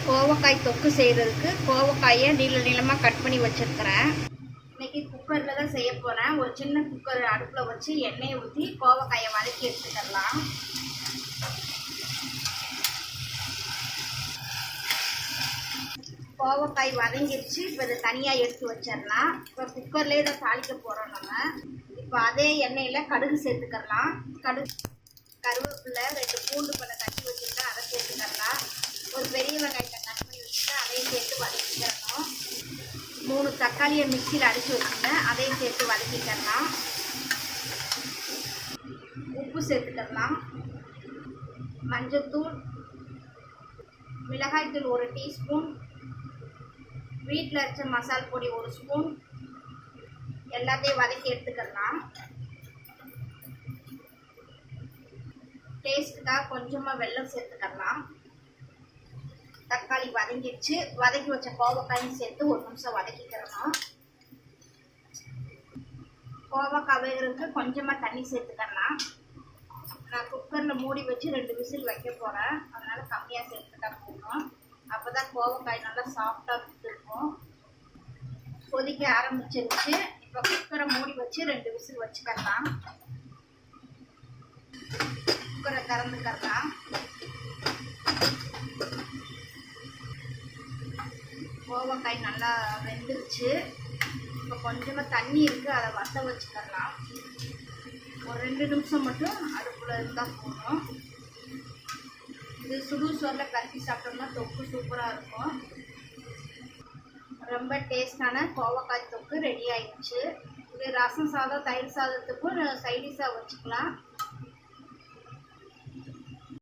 கோவக்காய் தொக்கு செய்கிறதுக்கு கோவக்காயை நீளமாக கட் பண்ணி வச்சுருக்கிறேன். இன்றைக்கி குக்கரில் தான் செய்ய போகிறேன். ஒரு சின்ன குக்கர் அடுப்பில் வச்சு எண்ணெயை ஊற்றி கோவக்காயை வதக்கி எடுத்துக்கலாம். கோவக்காய் வதங்கிடுச்சு. இப்போ இதை தனியாக எடுத்து வச்சிடலாம். இப்போ குக்கர்லேயே இதை தாளிக்க போகிறோம் நம்ம. இப்போ அதே எண்ணெயில் கடுகு சேர்த்துக்கலாம். கருவேப்பிலை 2 பூண்டு பழம் தட்டி வச்சுருக்கேன், அதை சேர்த்துக்கலாம். ஒரு பெரிய வெங்காயத்தை கட் பண்ணி வச்சுருக்கேன், அதையும் சேர்த்து வதக்கிக்கிறணும். 3 தக்காளியை மிக்சியில் அடித்து வச்சுருக்கேன், அதையும் சேர்த்து வதக்கிக்கலாம். உப்பு சேர்த்துக்கலாம். மஞ்சள்தூள், மிளகாய்த்தூள் 1 டீஸ்பூன், வீட்டில் அரைச்ச மசால் பொடி 1 ஸ்பூன், எல்லாத்தையும் வதக்கி எடுத்துக்கலாம். டேஸ்ட்டுக்காக கொஞ்சமாக வெல்லம் சேர்த்துக்கலாம். தக்காளி வதங்கிடுச்சு. வதக்கி வச்ச கோவக்காயும் சேர்த்து 1 நிமிஷம் வதக்கிக்கிறணும். கோவக்காய் வேகிறதுக்கு கொஞ்சமாக தண்ணி சேர்த்துக்கலாம். நான் குக்கரில் மூடி வச்சு 2 விசில் வைக்க போகிறேன், அதனால் கம்மியாக சேர்த்துட்டா போதும். அப்போ தான் கோவக்காய் நல்லா சாஃப்டாக இருக்கும். கொதிக்க ஆரம்பிச்சிருச்சு. இப்போ குக்கரை மூடி வச்சு 2 விசில் வச்சுக்கலாம். குக்கரை திறந்துக்கலாம். கோவக்காய் நல்லா வெந்துருச்சு. இப்போ கொஞ்சமாக தண்ணி இருக்குது, அதை வத்த வச்சுக்கலாம். ஒரு 2 நிமிஷம் மட்டும் அடுப்பில் இருந்தால் போதும். இது சுடு சோறில் கறக்கி சாப்பிட்டோம்னா தொக்கு சூப்பராக இருக்கும். ரொம்ப டேஸ்டான கோவக்காய் தொக்கு ரெடி ஆயிடுச்சு. இது ரசம் சாதம், தயிர் சாதத்துக்கும் சைடிஷாக வச்சுக்கலாம்.